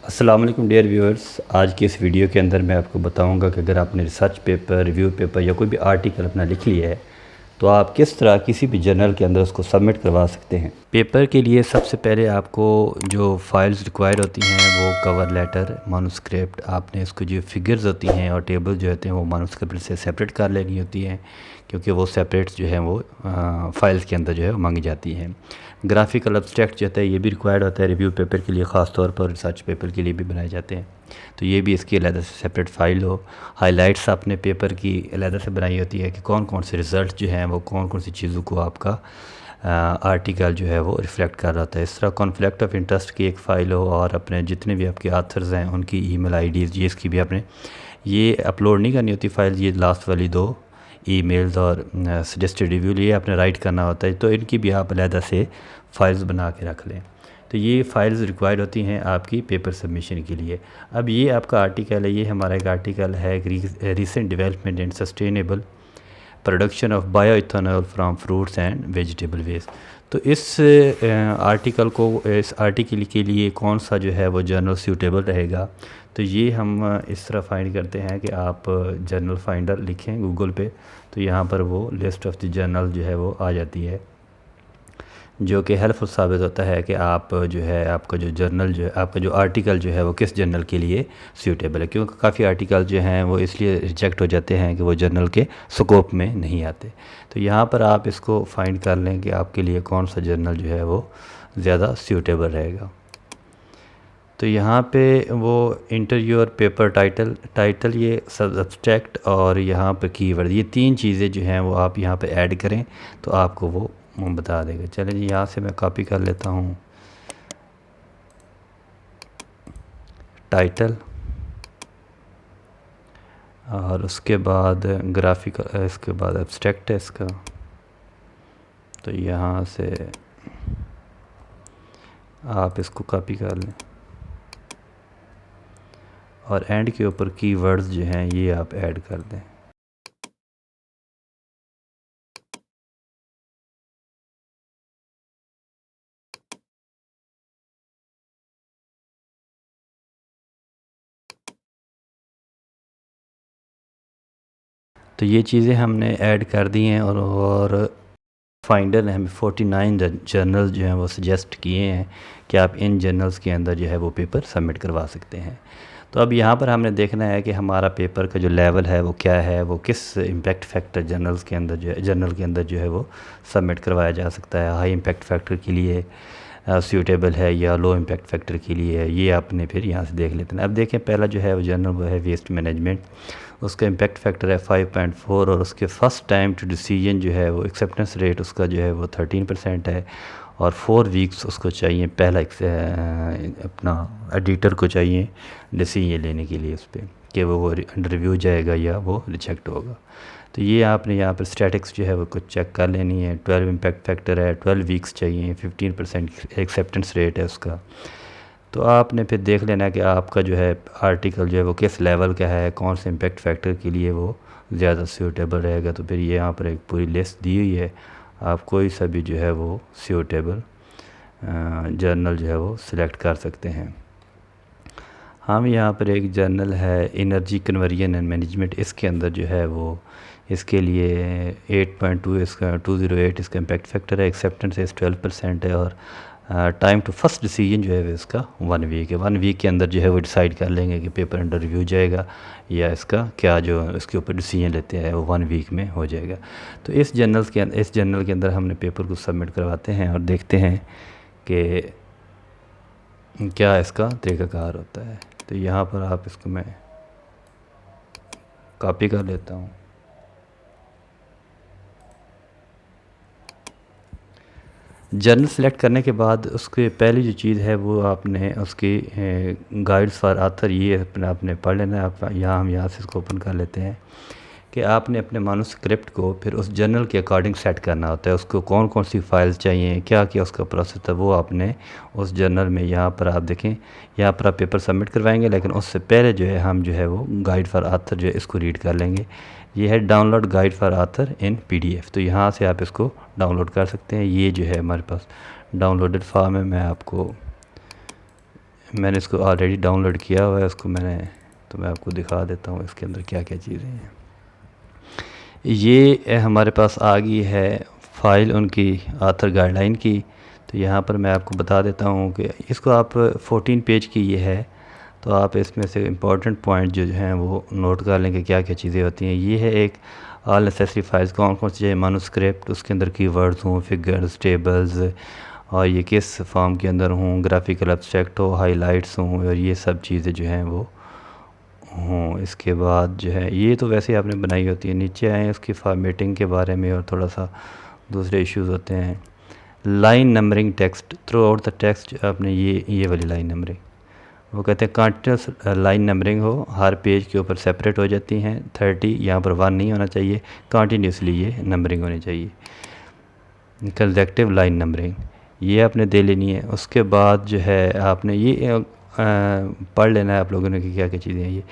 अस्सलाम वालेकुम dear viewers. आज की इस वीडियो के अंदर मैं आपको बताऊंगा कि अगर आपने रिसर्च पेपर, रिव्यू पेपर या कोई भी आर्टिकल अपना लिख लिया है तो आप किस तरह किसी भी जर्नल के अंदर उसको सबमिट करवा सकते हैं। पेपर के लिए सबसे पहले आपको जो फाइल्स रिक्वायर होती हैं वो कवर लेटर, मानूस्क्रिप्ट, आपने इसको जो फिगर्स होती हैं और टेबल जो होते हैं वो मानूस्क्रिप्ट से सेपरेट कर लेनी होती हैं, क्योंकि वो सेपरेट जो है वो फाइल्स के अंदर जो है मांगी जाती हैं। ग्राफिकल एब्स्ट्रैक्ट जो होता है ये भी रिक्वायर्ड होता है रिव्यू पेपर के लिए, ख़ास तौर पर रिसर्च पेपर के लिए भी बनाए जाते हैं, तो ये भी इसकी अलग से सेपरेट फ़ाइल हो। हाइलाइट्स आपने पेपर की अलग से बनाई होती है कि कौन कौन से रिज़ल्ट जो हैं वो कौन कौन सी चीज़ों को आपका आर्टिकल जो है वो रिफ़्लेक्ट कर रहा होता है। इस तरह कॉन्फ्लिक्ट ऑफ इंटरेस्ट की एक फ़ाइल हो और अपने जितने भी आपके आथर्स हैं उनकी ईमेल आईडीज़, ये इसकी भी आपने ये अपलोड नहीं करनी होती फ़ाइल, ये लास्ट वाली दो ईमेल्स और सजेस्टेड रिव्यू लिए आपने राइट करना होता है, तो इनकी भी आप अलग से फ़ाइल्स बना के रख लें। तो ये फ़ाइल्स रिक्वायर्ड होती हैं आपकी पेपर सबमिशन के लिए। अब ये आपका आर्टिकल है, ये हमारा एक आर्टिकल है recent development and sustainable production of bio ethanol from fruits and vegetable waste. तो इस आर्टिकल के लिए कौन सा जो है वो जर्नल सूटेबल रहेगा, तो ये हम इस तरह फाइंड करते हैं कि आप जर्नल फाइंडर लिखें गूगल पे, तो यहाँ पर वो लिस्ट ऑफ द जर्नल जो है वो आ जाती है, जो कि हेल्पफुल साबित होता है कि आप जो है आपका जो जर्नल जो है आपका जो आर्टिकल जो है वो किस जर्नल के लिए सूटेबल है, क्योंकि काफ़ी आर्टिकल जो हैं वो इसलिए रिजेक्ट हो जाते हैं कि वो जर्नल के स्कोप में नहीं आते। तो यहाँ पर आप इसको फाइंड कर लें कि आपके लिए कौन सा जर्नल जो है वो ज़्यादा सूटेबल रहेगा। तो यहाँ पे वो इंटर योर पेपर टाइटल ये सब्जेक्ट और यहाँ पे कीवर्ड, ये तीन चीज़ें जो हैं वो आप यहाँ पे ऐड करें तो आपको वो बता देगा। चलें जी, यहाँ से मैं कॉपी कर लेता हूँ टाइटल और उसके बाद ग्राफिकल, इसके बाद एब्स्ट्रैक्ट है इसका, तो यहाँ से आप इसको कॉपी कर लें और एंड के ऊपर कीवर्ड्स जो हैं ये आप ऐड कर दें। तो ये चीज़ें हमने ऐड कर दी हैं और फाइंडर ने हमें 49 जर्नल जो हैं वो सजेस्ट किए हैं कि आप इन जर्नल्स के अंदर जो है वो पेपर सबमिट करवा सकते हैं। तो अब यहाँ पर हमने देखना है कि हमारा पेपर का जो लेवल है वो क्या है, वो किस इम्पैक्ट फैक्टर जर्नल के अंदर जो है वो सबमिट करवाया जा सकता है। हाई इम्पैक्ट फैक्टर के लिए सूटेबल है या लो इम्पैक्ट फैक्टर के लिए है, ये आपने फिर यहाँ से देख लेते हैं। अब देखें पहला जो है वो जर्नल वो है वेस्ट मैनेजमेंट, उसका इम्पैक्ट फैक्टर है 5.4 और उसके फर्स्ट टाइम टू डिसीजन जो है वो एक्सेप्टेंस रेट उसका जो है वो 13% है और 4 वीक्स उसको चाहिए, पहला अपना एडिटर को चाहिए डिसीजन लेने के लिए उस पर कि वो अंडर रिव्यू जाएगा या वो रिजेक्ट होगा। तो ये आपने यहाँ पर स्टैटिक्स जो है वो कुछ चेक कर लेनी है। 12 इम्पैक्ट फैक्टर है, 12 वीक्स चाहिए, 15% एक्सेप्टेंस रेट है उसका। तो आपने फिर देख लेना कि आपका जो है आर्टिकल जो है वो किस लेवल का है, कौन से इम्पैक्ट फैक्टर के लिए वो ज़्यादा सूटेबल रहेगा। तो फिर ये यहाँ पर एक पूरी लिस्ट दी हुई है, आप कोई सा भी जो है वो सूटेबल जर्नल जो है वो सिलेक्ट कर सकते हैं। हम यहाँ पर एक जर्नल है एनर्जी कन्वर्जन एंड मैनेजमेंट, इसके अंदर जो है वो इसके लिए 8.2 इसका 208 इसका इम्पैक्ट फैक्टर है, एक्सेप्टेंस इस 12% है और टाइम टू फर्स्ट डिसीजन जो है इसका 1 वीक है। 1 वीक के अंदर जो है वो डिसाइड कर लेंगे कि पेपर अंडर रिव्यू जाएगा या इसका क्या जो इसके ऊपर डिसीजन लेते हैं वो 1 वीक में हो जाएगा। तो इस जर्नल के अंदर हमने पेपर को सबमिट करवाते हैं और देखते हैं कि क्या इसका तरीक़ाकार होता है। तो यहाँ पर आप इसको मैं कॉपी कर लेता हूँ। जर्नल सेलेक्ट करने के बाद उसके पहली जो चीज़ है वो आपने उसकी गाइड्स फॉर आथर ये अपने आपने पढ़ लेना है। आप हम यहाँ से इसको ओपन कर लेते हैं कि आपने अपने मानूस्क्रिप्ट को फिर उस जर्नल के अकॉर्डिंग सेट करना होता है, उसको कौन कौन सी फाइल्स चाहिए, क्या क्या उसका प्रोसेस है, वो आपने उस जर्नल में यहाँ पर आप देखें, यहाँ पर आप पेपर सबमिट करवाएंगे, लेकिन उससे पहले जो है हम जो है वो गाइड फॉर आथर जो है इसको रीड कर लेंगे ये है download guide for author in PDF। तो यहाँ से आप इसको डाउनलोड कर सकते हैं। ये जो है हमारे पास डाउनलोडेड फॉर्म है। मैंने इसको ऑलरेडी डाउनलोड किया हुआ है उसको मैं आपको दिखा देता हूँ इसके अंदर क्या क्या चीज़ें हैं। ये हमारे पास आ गई है फ़ाइल उनकी आथर गाइडलाइन की। तो यहाँ पर मैं आपको बता देता हूँ कि इसको आप 14 पेज की ये है, तो आप इसमें से इम्पॉर्टेंट पॉइंट जो हैं वो नोट कर लें कि क्या क्या चीज़ें होती हैं। ये है एक ऑल नेसेसरी फाइल्स, कौन कौन सी मानूस्क्रिप्ट, उसके अंदर कीवर्ड्स हों, फिगर्स, टेबल्स, और ये किस फॉर्म के अंदर हों, ग्राफिकल एब्स्ट्रैक्ट हो, हाइलाइट्स हों, और ये सब चीज़ें जो हैं वो हों। इसके बाद जो है ये तो वैसे ही आपने बनाई होती है। नीचे आए उसकी फॉर्मेटिंग के बारे में और थोड़ा सा दूसरे इश्यूज़ होते हैं। Line numbering text through out the text, आपने ये वाली लाइन नंबरिंग, वो कहते हैं कंटिन्यूस लाइन नंबरिंग हो, हर पेज के ऊपर सेपरेट हो जाती हैं। 30 यहाँ पर 1 नहीं होना चाहिए, कंटिन्यूसली ये नंबरिंग होनी चाहिए। कंसेक्टिव लाइन नंबरिंग ये आपने दे लेनी है। उसके बाद जो है आपने ये पढ़ लेना है आप लोगों ने कि क्या क्या चीज़ें हैं। ये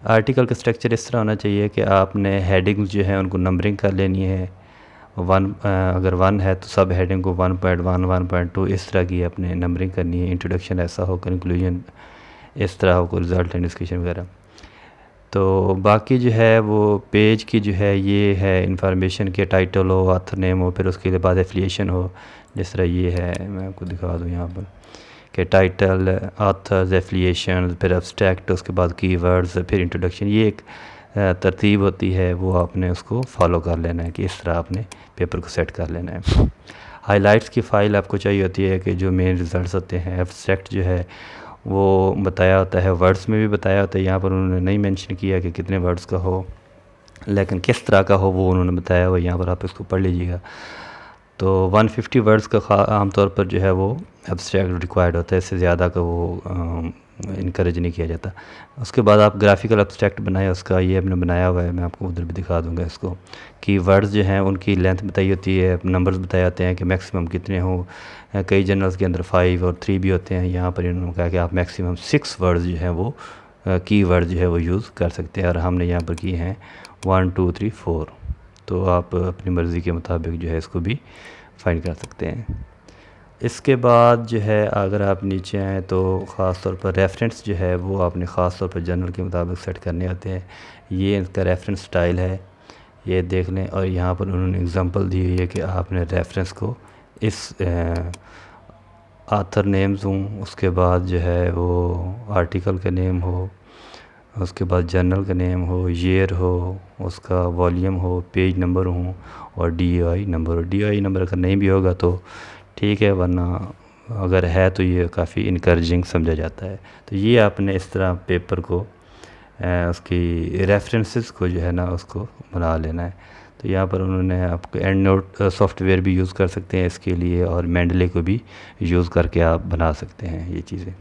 आर्टिकल का स्ट्रक्चर इस तरह होना चाहिए कि आपने हेडिंग्स जो है उनको नंबरिंग कर लेनी है। अगर 1 है तो सब हेडिंग को 1.1, 1.2 इस तरह की अपने नंबरिंग करनी है। इंट्रोडक्शन ऐसा हो, कंक्लूजन इस तरह हो, रिज़ल्ट एंड डिस्कशन वगैरह। तो बाकी जो है वो पेज की जो है ये है इंफॉर्मेशन के टाइटल हो, ऑथर नेम हो, फिर उसके बाद एफिलिएशन हो। जिस तरह ये है, मैं आपको दिखा दूँ यहाँ पर कि टाइटल, ऑथर्स, एफिलिएशन, फिर एब्स्ट्रैक्ट, उसके बाद कीवर्ड्स, फिर इंट्रोडक्शन। ये एक तरतीब होती है, वो आपने उसको फॉलो कर लेना है कि इस तरह आपने पेपर को सेट कर लेना है। हाइलाइट्स की फ़ाइल आपको चाहिए होती है कि जो मेन रिज़ल्ट्स होते हैं। एब्स्ट्रैक्ट जो है वो बताया होता है, वर्ड्स में भी बताया होता है। यहाँ पर उन्होंने नहीं मेंशन किया कि कितने वर्ड्स का हो, लेकिन किस तरह का हो वो उन्होंने बताया हुआ। यहाँ पर आप इसको पढ़ लीजिएगा। तो 150 वर्ड्स का आमतौर पर जो है वो एब्स्ट्रैक्ट रिक्वायर्ड होता है, इससे ज़्यादा का वो इनक्रेज नहीं किया जाता। उसके बाद आप ग्राफिकल एब्स्ट्रैक्ट बनाए, उसका ये हमने बनाया हुआ है, मैं आपको उधर भी दिखा दूंगा इसको। कि वर्ड्स जो हैं उनकी लेंथ बताई होती है, नंबर्स बताए जाते हैं कि मैक्सिमम कितने हों। कई जर्नल्स के अंदर 5 और 3 भी होते हैं। यहाँ पर इन्होंने कहा कि आप मैक्सिमम 6 वर्ड्स जो हैं वो की वर्ड जो है वो यूज़ कर सकते हैं, और हमने यहाँ पर किए हैं 1, 2, 3, 4। तो आप अपनी मर्ज़ी के मुताबिक जो है इसको भी फाइंड कर सकते हैं। इसके बाद जो है अगर आप नीचे आएँ तो ख़ास तौर पर रेफरेंस जो है वो आपने ख़ास तौर पर जर्नल के मुताबिक सेट करने होते हैं। ये इसका रेफरेंस स्टाइल है, ये देख लें। और यहाँ पर उन्होंने एग्जांपल दी हुई है कि आपने रेफरेंस को इस आथर नेम्स हों, उसके बाद जो है वो आर्टिकल का नेम हो, उसके बाद जर्नल का नेम हो, ईयर हो, उसका वॉल्यूम हो, पेज नंबर हो, और DOI नंबर हो। DOI नंबर अगर नहीं भी होगा तो ठीक है, वरना अगर है तो ये काफ़ी इनकरेजिंग समझा जाता है। तो ये आपने इस तरह पेपर को उसकी रेफरेंसेस को जो है ना उसको बना लेना है। तो यहाँ पर उन्होंने आपको एंड नोट सॉफ्टवेयर भी यूज़ कर सकते हैं इसके लिए, और मेंडले को भी यूज़ करके आप बना सकते हैं ये चीज़ें।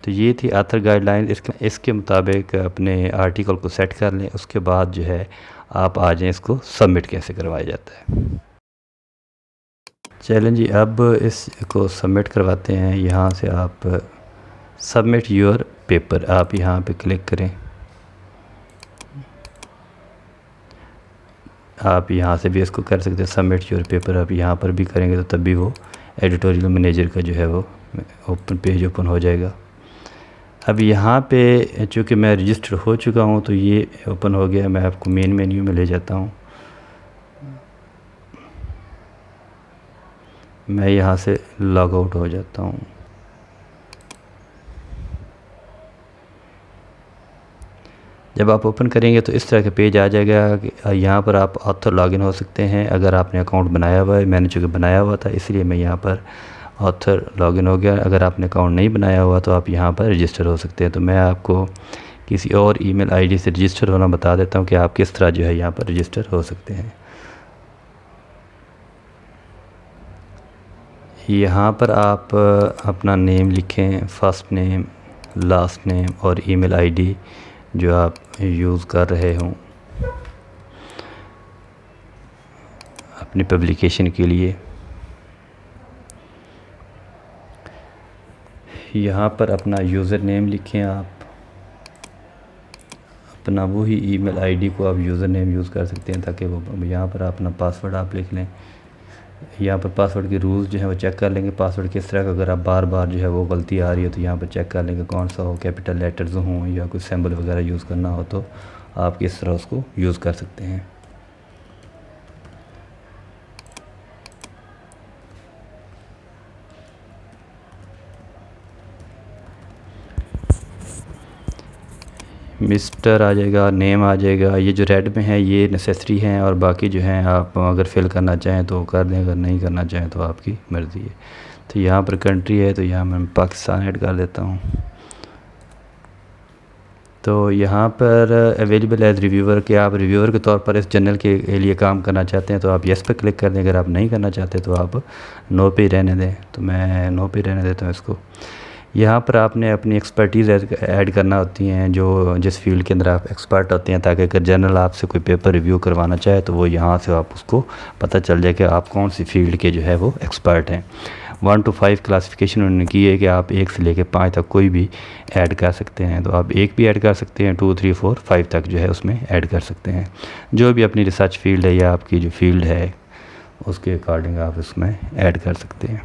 तो ये थी आथर गाइडलाइन। इसके मुताबिक अपने आर्टिकल को सेट कर लें। उसके बाद जो है आप आ जाएँ इसको सबमिट कैसे करवाया जाता है। चलें जी, अब इसको सबमिट करवाते हैं। यहाँ से आप सबमिट योर पेपर, आप यहाँ पे क्लिक करें। आप यहाँ से भी इसको कर सकते हैं सबमिट योर पेपर। आप यहाँ पर भी करेंगे तो तब भी वो एडिटोरियल मैनेजर का जो है वो पेज ओपन हो जाएगा। अब यहाँ पे चूँकि मैं रजिस्टर हो चुका हूँ तो ये ओपन हो गया। मैं आपको मेन मेन्यू में ले जाता हूँ। मैं यहाँ से लॉग आउट हो जाता हूँ। जब आप ओपन करेंगे तो इस तरह का पेज आ जाएगा कि यहाँ पर आप ऑथर लॉगिन हो सकते हैं अगर आपने अकाउंट बनाया हुआ है। मैंने चूँकि बनाया हुआ था इसलिए मैं यहाँ पर ऑथर लॉगिन हो गया। अगर आपने अकाउंट नहीं बनाया हुआ तो आप यहाँ पर रजिस्टर हो सकते हैं। तो मैं आपको किसी और ईमेल आईडी से रजिस्टर होना बता देता हूँ कि आप किस तरह जो है यहाँ पर रजिस्टर हो सकते हैं। यहाँ पर आप अपना नेम लिखें, फर्स्ट नेम, लास्ट नेम, और ईमेल आईडी जो आप यूज़ कर रहे हों अपनी पब्लिकेशन के लिए। यहाँ पर अपना यूज़र नेम लिखें आप, अपना वही ईमेल आईडी को आप यूज़र नेम यूज़ कर सकते हैं, ताकि वो यहाँ पर अपना पासवर्ड आप लिख लें। यहाँ पर पासवर्ड के रूल्स जो है वो चेक कर लेंगे, पासवर्ड किस तरह का, अगर आप बार बार जो है वो गलती आ रही है तो यहाँ पर चेक कर लेंगे कौन सा हो, कैपिटल लेटर्स हों या कोई सिंबल वगैरह यूज़ करना हो तो आप किस तरह उसको यूज़ कर सकते हैं। मिस्टर आ जाएगा, नेम आ जाएगा, ये जो रेड में है ये नेसेसरी हैं, और बाकी जो हैं आप अगर फिल करना चाहें तो कर दें, अगर नहीं करना चाहें तो आपकी मर्ज़ी है। तो यहाँ पर कंट्री है तो यहाँ मैं पाकिस्तान ऐड कर देता हूँ। तो यहाँ पर अवेलेबल एज रिव्यूअर के आप रिव्यूअर के तौर पर इस जर्नल के लिए काम करना चाहते हैं तो आप येस पर क्लिक कर दें, अगर आप नहीं करना चाहते तो आप नो पे रहने दें। तो मैं नो पे रहने देता हूँ इसको। यहाँ पर आपने अपनी एक्सपर्टीज़ ऐड करना होती हैं, जो जिस फील्ड के अंदर आप एक्सपर्ट होते हैं, ताकि अगर जनरल आपसे कोई पेपर रिव्यू करवाना चाहे तो वो यहाँ से आप उसको पता चल जाए कि आप कौन सी फील्ड के जो है वो एक्सपर्ट हैं। 1 to 5 क्लासिफिकेशन उन्होंने की है कि आप 1 से लेकर 5 तक कोई भी ऐड कर सकते हैं, तो आप 1 भी ऐड कर सकते हैं, 2, 3, 4, 5 तक जो है उसमें ऐड कर सकते हैं। जो भी अपनी रिसर्च फील्ड है या आपकी जो फील्ड है उसके अकॉर्डिंग आप उसमें ऐड कर सकते हैं।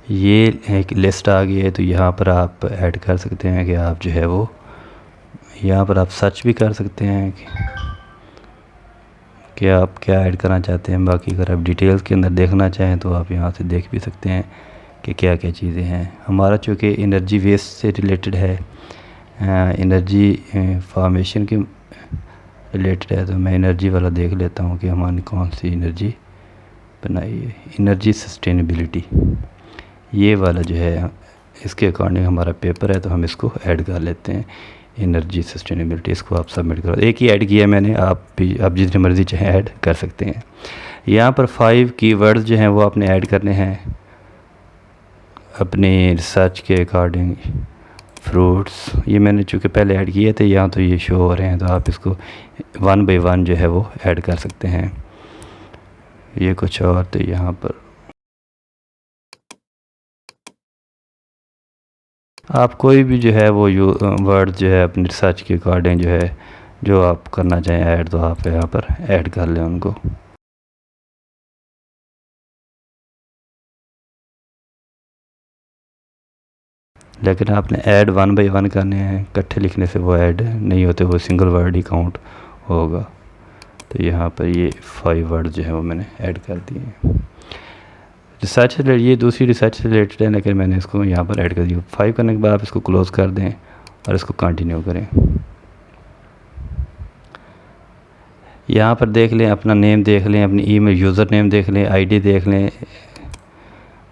ये एक लिस्ट आ गई है, तो यहाँ पर आप ऐड कर सकते हैं कि आप जो है वो यहाँ पर आप सर्च भी कर सकते हैं कि आप क्या ऐड करना चाहते हैं। बाकी अगर आप डिटेल्स के अंदर देखना चाहें तो आप यहाँ से देख भी सकते हैं कि क्या क्या चीज़ें हैं। हमारा चूँकि एनर्जी वेस्ट से रिलेटेड है, एनर्जी फार्मेशन के रिलेटेड है, तो मैं एनर्जी वाला देख लेता हूँ कि हमारी कौन सी एनर्जी बनाई है। एनर्जी सस्टेनेबिलिटी ये वाला जो है इसके अकॉर्डिंग हमारा पेपर है, तो हम इसको ऐड कर लेते हैं। एनर्जी सस्टेनेबिलिटी, इसको आप सबमिट करो। एक ही ऐड किया मैंने, आप भी आप जितनी मर्ज़ी चाहे ऐड कर सकते हैं। यहाँ पर 5 कीवर्ड्स जो हैं वो आपने ऐड करने हैं अपनी रिसर्च के अकॉर्डिंग। फ्रूट्स ये मैंने चूँकि पहले ऐड किए थे, यहाँ तो ये शो हो रहे हैं, तो आप इसको 1 by 1 जो है वो ऐड कर सकते हैं। ये कुछ और, तो यहाँ पर आप कोई भी जो है वो वर्ड जो है अपनी रिसर्च के अकॉर्डिंग जो है जो आप करना चाहें ऐड, तो आप यहाँ पर ऐड कर लें उनको। लेकिन आपने ऐड 1 by 1 करने हैं, इकट्ठे लिखने से वो ऐड नहीं होते, वो सिंगल वर्ड ही काउंट होगा। तो यहाँ पर ये 5 वर्ड जो है वो मैंने ऐड कर दिए हैं। रिसर्च से ये दूसरी रिसर्च से रिलेटेड है, लेकिन मैंने इसको यहाँ पर ऐड कर दिया। 5 करने के बाद आप इसको क्लोज़ कर दें और इसको कंटिन्यू करें। यहाँ पर देख लें, अपना नेम देख लें, अपनी ईमेल यूज़र नेम देख लें, आईडी देख लें,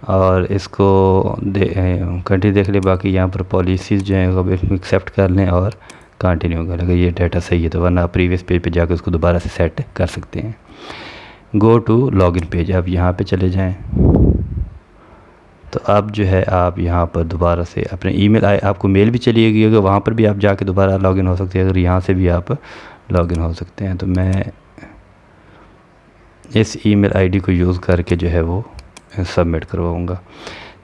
और इसको कंटिन्यू देख लें। बाकी यहाँ पर पॉलिसीज़ जो हैं वो एक्सेप्ट कर लें और कंटिन्यू करें। अगर ये डाटा सही है तो, वरना आप प्रीवियस पेज पे जाकर उसको दोबारा से सेट कर सकते हैं। गो टू लॉगिन पेज, आप यहाँ पे चले जाएं, तो अब जो है आप यहाँ पर दोबारा से अपने ईमेल आपको मेल भी चली गई होगी, वहाँ पर भी आप जाके दोबारा लॉगिन हो सकते हैं। अगर यहाँ से भी आप लॉगिन हो सकते हैं, तो मैं इस ईमेल आईडी को यूज़ करके जो है वो सबमिट करवाऊँगा।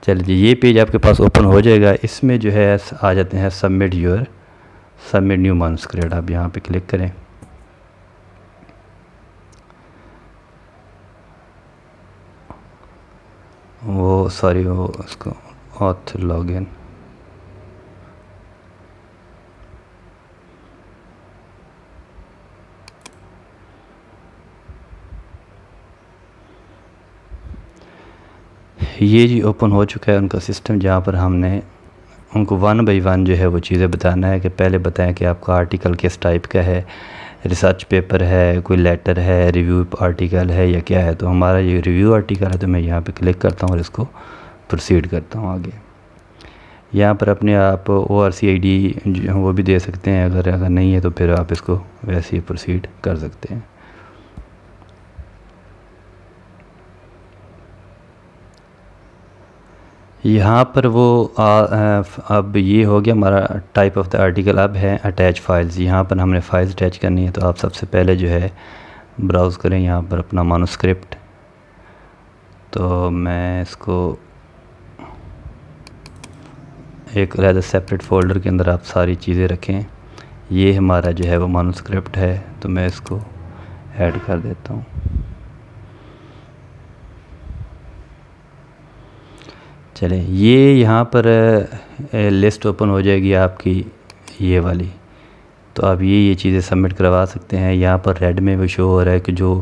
चलिए ये पेज आपके पास ओपन हो जाएगा। इसमें जो है आ जाते हैं सबमिट न्यू मैन्युस्क्रिप्ट, आप यहाँ पे क्लिक करें। वो सॉरी वो उसको ऑथ लॉगिन, ये जी ओपन हो चुका है उनका सिस्टम, जहाँ पर हमने उनको 1 by 1 जो है वो चीज़ें बताना है कि पहले बताएं कि आपका आर्टिकल किस टाइप का है, रिसर्च पेपर है, कोई लेटर है, रिव्यू आर्टिकल है या क्या है। तो हमारा ये रिव्यू आर्टिकल है, तो मैं यहाँ पे क्लिक करता हूँ और इसको प्रोसीड करता हूँ आगे। यहाँ पर अपने आप ORCID जो वो भी दे सकते हैं, अगर नहीं है तो फिर आप इसको वैसे ही प्रोसीड कर सकते हैं। यहाँ पर वो अब ये हो गया हमारा टाइप ऑफ द आर्टिकल। अब है अटैच फाइल्स, यहाँ पर हमने फाइल्स अटैच करनी है। तो आप सबसे पहले जो है ब्राउज़ करें यहाँ पर अपना मैन्युस्क्रिप्ट। तो मैं इसको एक अलग सेपरेट फ़ोल्डर के अंदर आप सारी चीज़ें रखें। ये हमारा जो है वो मैन्युस्क्रिप्ट है, तो मैं इसको ऐड कर देता हूँ। चलें, ये यहाँ पर लिस्ट ओपन हो जाएगी आपकी ये वाली। तो आप ये चीज़ें सबमिट करवा सकते हैं। यहाँ पर रेड में वो शो हो रहा है कि जो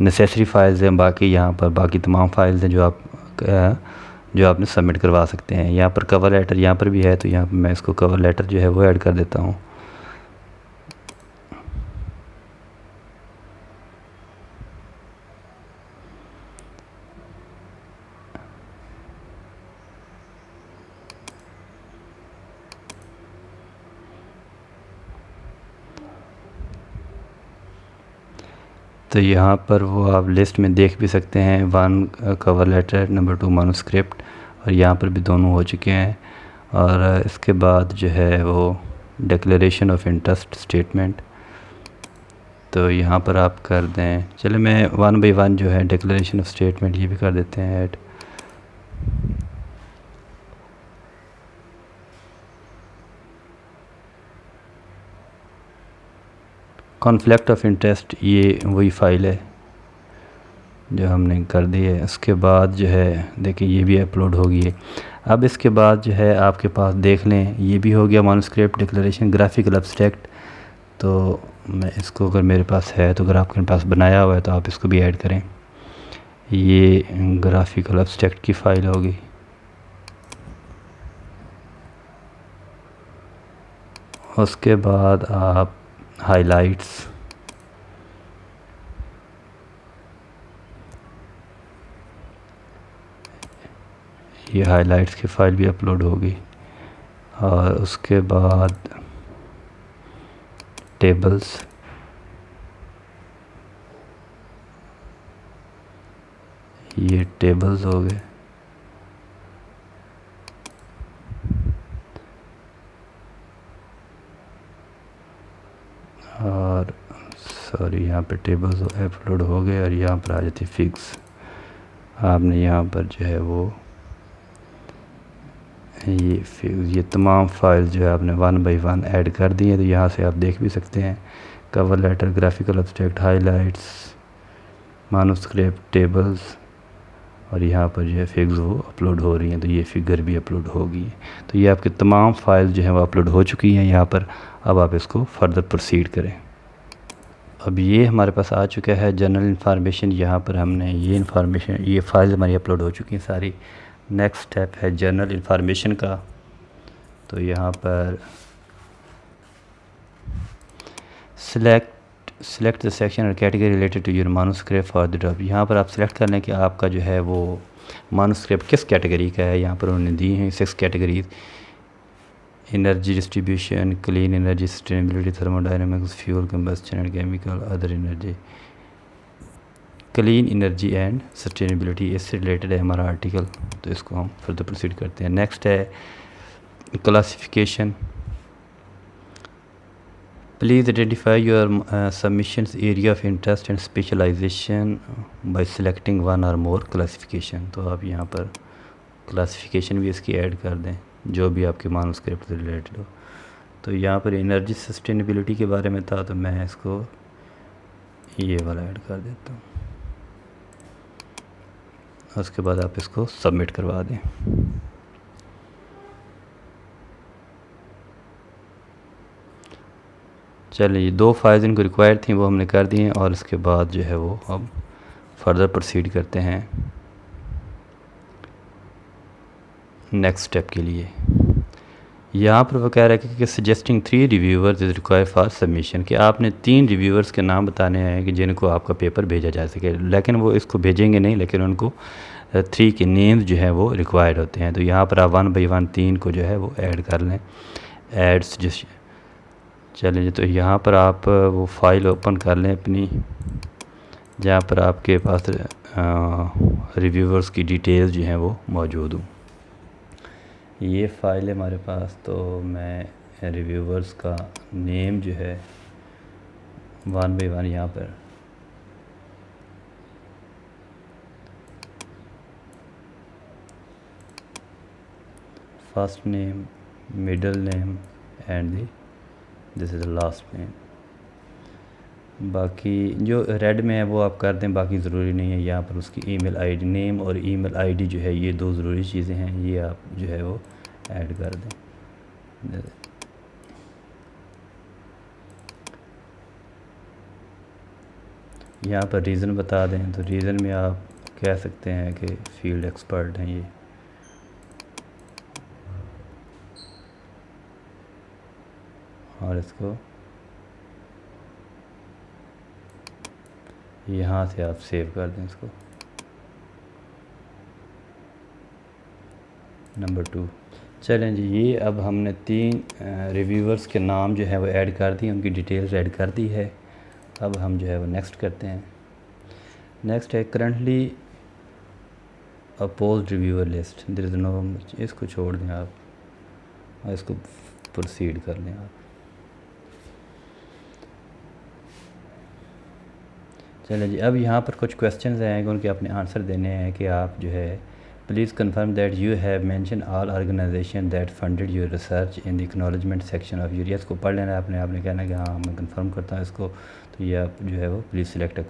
नेसेसरी फाइल्स हैं, बाकी यहाँ पर बाकी तमाम फाइल्स हैं जो आपने सबमिट करवा सकते हैं। यहाँ पर कवर लेटर यहाँ पर भी है, तो यहाँ पर मैं इसको कवर लेटर जो है वो ऐड कर देता हूँ। तो यहाँ पर वो आप लिस्ट में देख भी सकते हैं, 1 कवर लेटर, नंबर 2 मैन्युस्क्रिप्ट, और यहाँ पर भी दोनों हो चुके हैं। और इसके बाद जो है वो डिक्लेरेशन ऑफ इंटरेस्ट स्टेटमेंट, तो यहाँ पर आप कर दें। चले, मैं 1 बाई 1 जो है डिक्लेरेशन ऑफ स्टेटमेंट ये भी कर देते हैं ऐड। कॉन्फ्लिक्ट ऑफ इंटरेस्ट, ये वही फ़ाइल है जो हमने कर दी है। उसके बाद जो है देखिए ये भी अपलोड होगी है। अब इसके बाद जो है आपके पास देख लें, ये भी हो गया मैन्युस्क्रिप्ट, डिक्लेरेशन, ग्राफिकल एब्स्ट्रैक्ट। तो मैं इसको, अगर मेरे पास है तो, अगर आपके पास बनाया हुआ है तो आप इसको भी ऐड करें। ये ग्राफिकल एब्स्ट्रैक्ट की फ़ाइल होगी। उसके बाद आप हाइलाइट्स, ये हाइलाइट्स की फ़ाइल भी अपलोड होगी। और उसके बाद टेबल्स, ये टेबल्स हो गए। और सॉरी, यहाँ पे टेबल्स अपलोड हो गए, और यहाँ पर आ जाती फिक्स। आपने यहाँ पर जो है वो ये तमाम फाइल जो है आपने 1 बाई 1 ऐड कर दी है। तो यहाँ से आप देख भी सकते हैं, cover letter, graphical abstract, highlights, manuscript, tables, और यहाँ पर जो है फिग्स वो अपलोड हो रही हैं। तो ये फिगर भी अपलोड हो गई है। तो ये आपकी तमाम फाइल जो है वो अपलोड हो चुकी हैं यहाँ पर। अब आप इसको फर्दर प्रोसीड करें। अब ये हमारे पास आ चुका है जनरल इन्फॉर्मेशन। यहाँ पर हमने ये इन्फॉर्मेशन, ये फाइल हमारी अपलोड हो चुकी हैं सारी। नेक्स्ट स्टेप है जनरल इन्फॉर्मेशन का। तो यहाँ पर सिलेक्ट द सेक्शन और category related to your manuscript for the drop. यहाँ पर आप सेलेक्ट कर लें कि आपका जो है वो मैन्युस्क्रिप्ट किस कैटेगरी का है। यहाँ पर उन्होंने दी हैं 6 categories: energy distribution, clean energy, sustainability, thermodynamics, fuel combustion and chemical, other energy. Clean energy and sustainability, इससे रिलेटेड है हमारा आर्टिकल, तो इसको हम फर्दर प्रोसीड करते हैं। नेक्स्ट है classification. Please identify your submissions area of interest and specialization by selecting 1 और मोर क्लासिफिकेशन। तो आप यहाँ पर क्लासिफिकेशन भी इसकी ऐड कर दें जो भी आपके मैन्युस्क्रिप्ट से रिलेटेड हो। तो यहाँ पर एनर्जी सस्टेनेबिलिटी के बारे में था, तो मैं इसको ये वाला ऐड कर देता हूँ। उसके बाद आप इसको सबमिट करवा दें। चलिए, 2 फाइल्स इनको रिक्वायर्ड थी वो हमने कर दी हैं। और इसके बाद जो है वो अब फर्दर प्रोसीड करते हैं नेक्स्ट स्टेप के लिए। यहाँ पर वो कह रहा है कि suggesting 3 reviewers is required for submission, कि आपने 3 रिव्यूअर्स के नाम बताने हैं कि जिनको आपका पेपर भेजा जा सके। लेकिन वो इसको भेजेंगे नहीं, लेकिन उनको 3 के नेम्स जो है वो रिक्वायर्ड होते हैं। तो यहाँ पर आप 1 बाई 1 3 को जो है वो ऐड कर लें। ऐड सजेस्ट, चलिए, तो यहाँ पर आप वो फाइल ओपन कर लें अपनी, जहाँ पर आपके पास रिव्यूअर्स की डिटेल्स जो हैं वो मौजूद हों। ये फ़ाइल है हमारे पास। तो मैं रिव्यूअर्स का नेम जो है 1 बाई 1 यहाँ पर first name, middle name and this is the last name. बाकी जो रेड में है वो आप कर दें, बाकी ज़रूरी नहीं है। यहाँ पर उसकी ईमेल आईडी, नेम और ईमेल आईडी जो है ये दो ज़रूरी चीज़ें हैं, ये आप जो है वो ऐड कर दें। यहाँ पर रीज़न बता दें, तो रीज़न में आप कह सकते हैं कि फील्ड एक्सपर्ट हैं ये। और इसको यहाँ से आप सेव कर दें इसको। नंबर 2। चलें जी, ये अब हमने 3 रिव्यूअर्स के नाम जो है वो ऐड कर दिए, उनकी डिटेल्स ऐड कर दी है। अब हम जो है वो नेक्स्ट करते हैं। नेक्स्ट है currently opposed reviewer list, there is no, इसको छोड़ दें आप और इसको प्रोसीड कर लें आप। चलें जी, अब यहाँ पर कुछ क्वेश्चंस आएंगे, उनके अपने आंसर देने हैं कि आप जो है please confirm that you have mention all organization that funded your research in the acknowledgement section of यूरिया। इसको पढ़ लेना है आपने कहना है कि हाँ मैं कंफर्म करता हूँ इसको। तो ये आप जो है वो प्लीज़ सिलेक्ट अ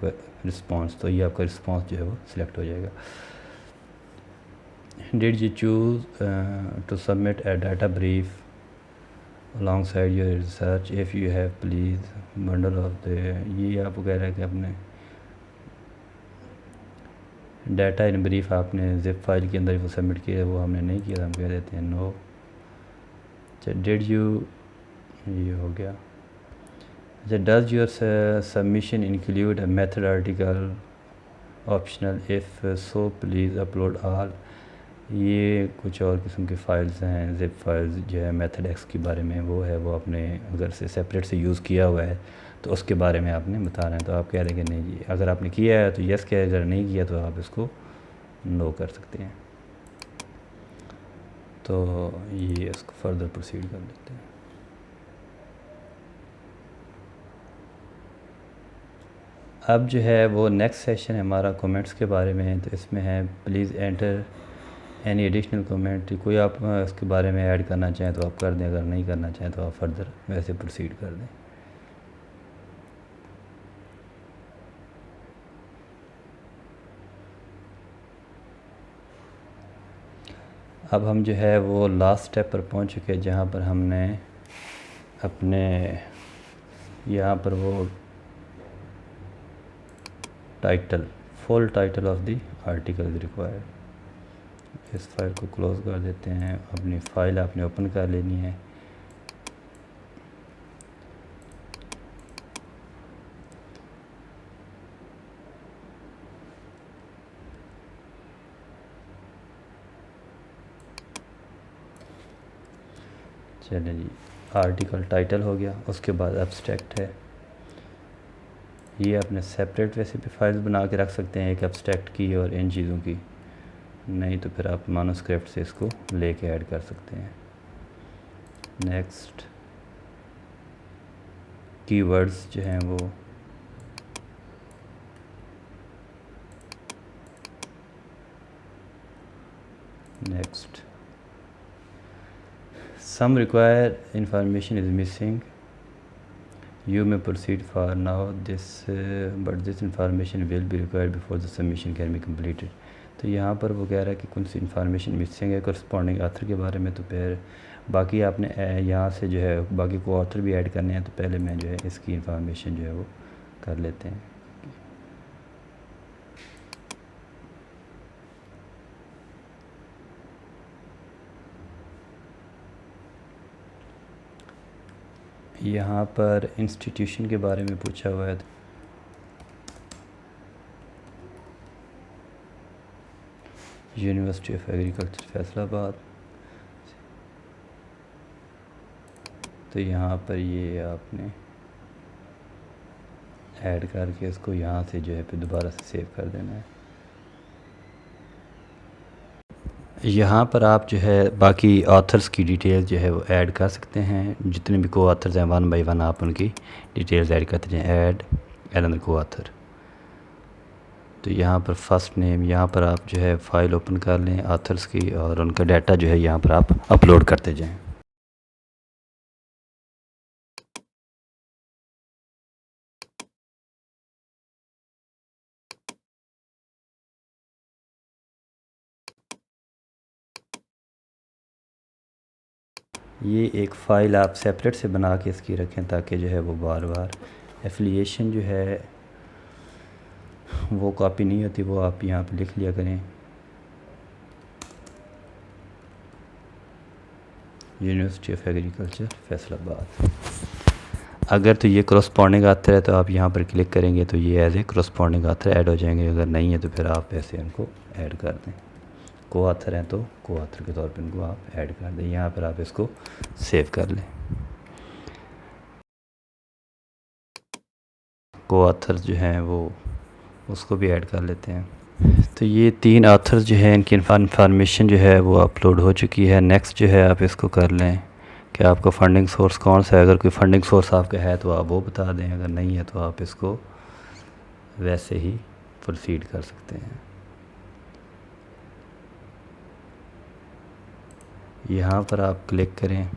रिस्पॉन्स, तो ये आपका रिस्पॉन्स जो है वो सिलेक्ट हो जाएगा। Did you choose to submit a data brief alongside your research? If you have, please bundle of the, ये आप कह रहे हैं कि अपने डाटा इन ब्रीफ आपने जिप फाइल के अंदर वो सबमिट किया, वो हमने नहीं किया, हम कह देते हैं नो। अच्छा, डिड यू, ये हो गया। अच्छा, does your submission include a method article optional, if so please upload all. ये कुछ और किस्म की फ़ाइल्स हैं, ज़िप फाइल्स जो है मेथड एक्स के बारे में वो है, वो आपने अगर से सेपरेट से यूज़ किया हुआ है तो उसके बारे में आपने बता रहे हैं। तो आप कह रहे हैं कि नहीं जी, अगर आपने किया है तो यस कह, अगर नहीं किया तो आप इसको नो कर सकते हैं। तो ये इसको फर्दर प्रोसीड कर लेते हैं। अब जो है वो नेक्स्ट सेशन है हमारा कमेंट्स के बारे में। तो इसमें है please enter any additional comment, कोई आप इसके बारे में ऐड करना चाहें तो आप कर दें, अगर नहीं करना चाहें तो आप फर्दर वैसे प्रोसीड कर दें। अब हम जो है वो लास्ट स्टेप पर पहुंच चुके हैं, जहां पर हमने अपने यहाँ पर वो title, full title of the article is required. इस फाइल को क्लोज़ कर देते हैं। अपनी फ़ाइल आपने ओपन कर लेनी है। चलिए जी, आर्टिकल टाइटल हो गया, उसके बाद एब्स्ट्रैक्ट है। ये आपने सेपरेट वैसे भी फाइल्स बना के रख सकते हैं, एक एब्स्ट्रैक्ट की और इन चीज़ों की, नहीं तो फिर आप मानोस्क्रिप्ट से इसको लेके ऐड कर सकते हैं। नेक्स्ट, कीवर्ड्स जो हैं वो next, some require information is missing, you may proceed for now this but this information will be required before the submission can be completed। तो यहाँ पर वो कह रहा है कि कौन सी इन्फॉर्मेशन मिसिंग है करस्पॉन्डिंग ऑथर के बारे में। तो फिर बाकी आपने यहाँ से जो है बाकी को ऑथर भी ऐड करने हैं, तो पहले मैं जो है इसकी इन्फॉर्मेशन जो है वो कर लेते हैं। यहाँ पर इंस्टीट्यूशन के बारे में पूछा हुआ है। University of agriculture Faisalabad. तो यहाँ पर ये आपने ऐड करके इसको यहाँ से जो है फिर दोबारा से सेव कर देना है। यहाँ पर आप जो है बाकी ऑथर्स की डिटेल्स जो है वो ऐड कर सकते हैं, जितने भी को ऑथर्स हैं 1 बाय 1 आप उनकी डिटेल्स ऐड करते जाएँ। ऐड अनदर को ऑथर। तो यहाँ पर फर्स्ट नेम, यहाँ पर आप जो है फ़ाइल ओपन कर लें ऑथर्स की और उनका डाटा जो है यहाँ पर आप अपलोड करते जाएँ। ये एक फ़ाइल आप सेपरेट से बना के इसकी रखें ताकि जो है वो बार बार एफिलिएशन जो है वो कॉपी नहीं होती, वो आप यहाँ पे लिख लिया करें यूनिवर्सिटी ऑफ एग्रीकल्चर फैसलाबाद। अगर तो ये क्रॉसपॉन्डिंग आथर है तो आप यहाँ पर क्लिक करेंगे तो ये as a corresponding author add हो जाएंगे, अगर नहीं है तो फिर आप ऐसे इनको ऐड कर दें। को आथर हैं तो को आथर के तौर पर इनको आप ऐड कर दें। यहाँ पर आप इसको सेव कर लें। को आथर जो हैं वो उसको भी ऐड कर लेते हैं। तो ये 3 आथर्स जो है इनकी इंफॉर्मेशन जो है वो अपलोड हो चुकी है। नेक्स्ट जो है आप इसको कर लें कि आपका फ़ंडिंग सोर्स कौन सा है। अगर कोई फ़ंडिंग सोर्स आपका है तो आप वो बता दें, अगर नहीं है तो आप इसको वैसे ही प्रोसीड कर सकते हैं। यहाँ पर आप क्लिक करें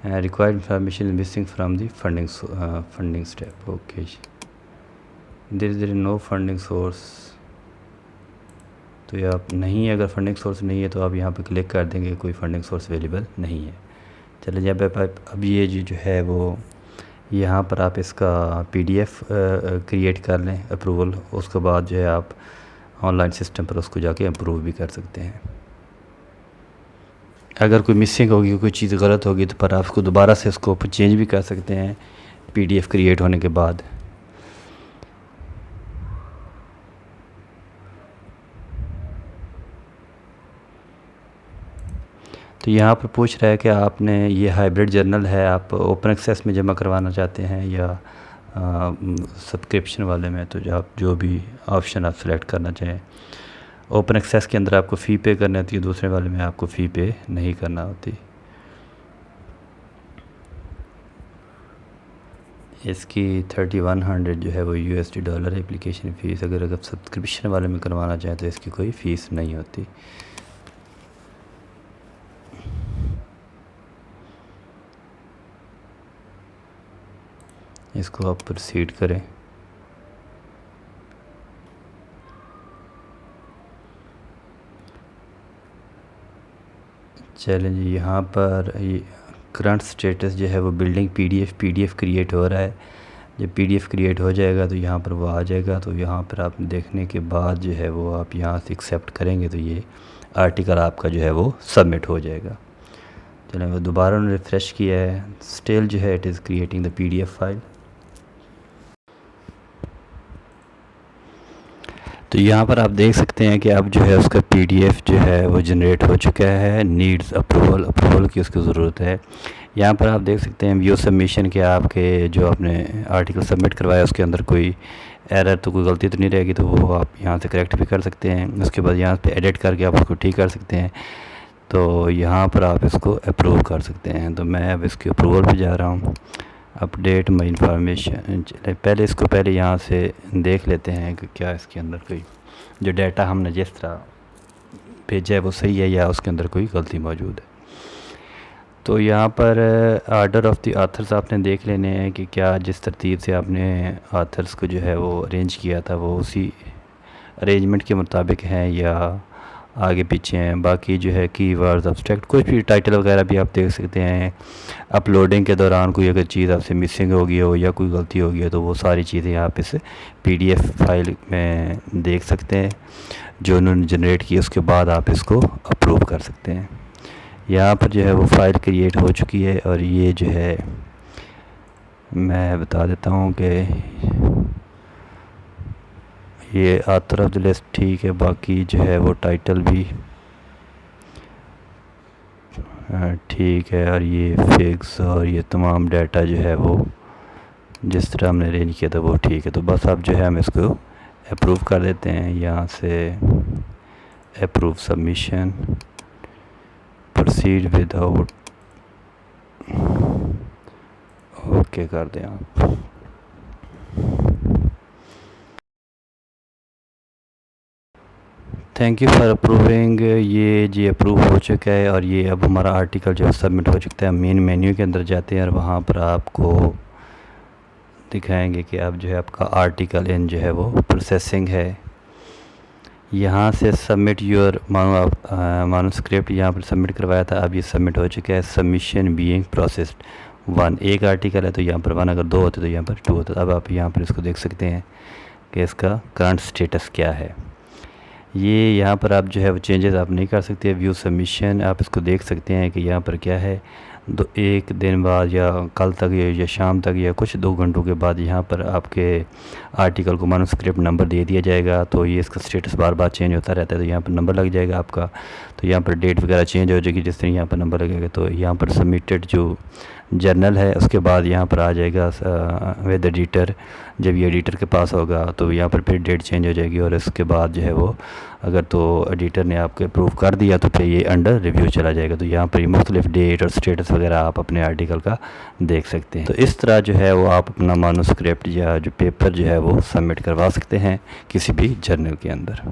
required information is missing from the funding step. Okay, there is no funding source. तो ये आप नहीं, अगर फंडिंग सोर्स नहीं है तो आप यहाँ पे क्लिक कर देंगे कोई फंडिंग सोर्स अवेलेबल नहीं है। चलिए जब अब ये जो है वो यहाँ पर आप इसका PDF क्रिएट कर लें अप्रूवल, उसके बाद जो है आप ऑनलाइन सिस्टम पर उसको जाके अप्रूव भी कर सकते हैं। अगर कोई मिसिंग होगी, कोई चीज़ गलत होगी तो पर आप उसको दोबारा से उसको चेंज भी कर सकते हैं PDF क्रिएट होने के बाद। तो यहाँ पर पूछ रहा है कि आपने ये हाइब्रिड जर्नल है, आप ओपन एक्सेस में जमा करवाना चाहते हैं या सब्सक्रिप्शन वाले में। तो जो आप जो भी ऑप्शन आप सेलेक्ट करना चाहें। ओपन एक्सेस के अंदर आपको फ़ी पे करनी होती है, दूसरे वाले में आपको फ़ी पे नहीं करना होती। इसकी 3100 जो है वो $, एप्लीकेशन फ़ीस। अगर सब्सक्रिप्शन वाले में करवाना चाहें तो इसकी कोई फ़ीस नहीं होती। इसको आप प्रोसीड करें। चलें जी, यहाँ पर ये करंट स्टेटस जो है वो बिल्डिंग PDF क्रिएट हो रहा है। जब PDF क्रिएट हो जाएगा तो यहाँ पर वो आ जाएगा। तो यहाँ पर आप देखने के बाद जो है वो आप यहाँ से एक्सेप्ट करेंगे तो ये आर्टिकल आपका जो है वो सबमिट हो जाएगा। चलें, वो दोबारा उन्होंने रिफ़्रेश किया है, स्टिल जो है it is creating the PDF file. तो यहाँ पर आप देख सकते हैं कि अब जो है उसका PDF जो है वो जनरेट हो चुका है। नीड्स अप्रूवल की उसकी ज़रूरत है। यहाँ पर आप देख सकते हैं व्यू सबमिशन के आपके जो आपने आर्टिकल सबमिट करवाया उसके अंदर कोई एरर तो कोई गलती तो नहीं रहेगी, तो वो आप यहाँ से करेक्ट भी कर सकते हैं। उसके बाद यहाँ पे एडिट करके आप उसको ठीक कर सकते हैं। तो यहाँ पर आप इसको अप्रूव कर सकते हैं। तो मैं अब इसकी अप्रूवल पे जा रहा हूँ। अपडेट माई इंफॉर्मेशन, पहले इसको यहाँ से देख लेते हैं कि क्या इसके अंदर कोई जो डाटा हमने जिस तरह भेजा है वो सही है या उसके अंदर कोई गलती मौजूद है। तो यहाँ पर आर्डर ऑफ़ द आथर्स आपने देख लेने हैं कि क्या जिस तरतीब से आपने आथर्स को जो है वो अरेंज किया था वो उसी अरेंजमेंट के मुताबिक हैं या आगे पीछे हैं। बाकी जो है कीवर्ड्स, अब्स्ट्रैक्ट, कुछ भी टाइटल वगैरह भी आप देख सकते हैं। अपलोडिंग के दौरान कोई अगर चीज़ आपसे मिसिंग हो गई हो या कोई गलती हो गई है तो वो सारी चीज़ें आप इस PDF फाइल में देख सकते हैं जो उन्होंने जनरेट की। उसके बाद आप इसको अप्रूव कर सकते हैं। यहाँ पर जो है वो फ़ाइल क्रिएट हो चुकी है और ये जो है मैं बता देता हूँ कि ये आथर ऑफ द लिस्ट ठीक है। बाकी जो है वो टाइटल भी ठीक है और ये फिक्स और ये तमाम डाटा जो है वो जिस तरह हमने अरेंज किया था वो ठीक है। तो बस अब जो है हम इसको अप्रूव कर देते हैं। यहाँ से approve submission, proceed without, okay कर दें आप। Thank you for approving. ये जी अप्रूव हो चुका है और ये अब हमारा आर्टिकल जो है सबमिट हो चुका है। मेन मेन्यू के अंदर जाते हैं और वहाँ पर आपको दिखाएंगे कि अब जो है आपका आर्टिकल इन जो है वो प्रोसेसिंग है। यहाँ से सबमिट योर मानूस्क्रिप्ट यहाँ पर सबमिट करवाया था, अब ये सबमिट हो चुका है। सबमिशन बीइंग प्रोसेस्ड 1, एक आर्टिकल है तो यहाँ पर 1, अगर 2 होते तो यहाँ पर 2 होता। अब आप यहाँ पर इसको देख सकते हैं कि इसका करंट स्टेटस क्या है। ये यहाँ पर आप जो है वो चेंजेस आप नहीं कर सकते। व्यू सबमिशन आप इसको देख सकते हैं कि यहाँ पर क्या है, एक दिन बाद या कल तक या शाम तक या कुछ 2 घंटों के बाद यहाँ पर आपके आर्टिकल को मानूस्क्रिप्ट नंबर दे दिया जाएगा। तो ये इसका स्टेटस बार बार चेंज होता रहता है, तो यहाँ पर नंबर लग जाएगा आपका। तो यहाँ पर डेट वगैरह चेंज हो जाएगी जिस दिन यहाँ पर नंबर लगेगा। तो यहाँ पर सबमिटेड जो जर्नल है उसके बाद यहाँ पर आ जाएगा विद एडिटर। जब ये एडिटर के पास होगा तो यहाँ पर फिर डेट चेंज हो जाएगी, और इसके बाद जो है वो अगर तो एडिटर ने आपके अप्रूव कर दिया तो फिर ये अंडर रिव्यू चला जाएगा। तो यहाँ पर ये मुख्तलिफ डेट और स्टेटस वगैरह आप अपने आर्टिकल का देख सकते हैं। तो इस तरह जो है वो आप अपना मानूस्क्रिप्ट या जो पेपर जो है वो सबमिट करवा सकते हैं किसी भी जर्नल के अंदर।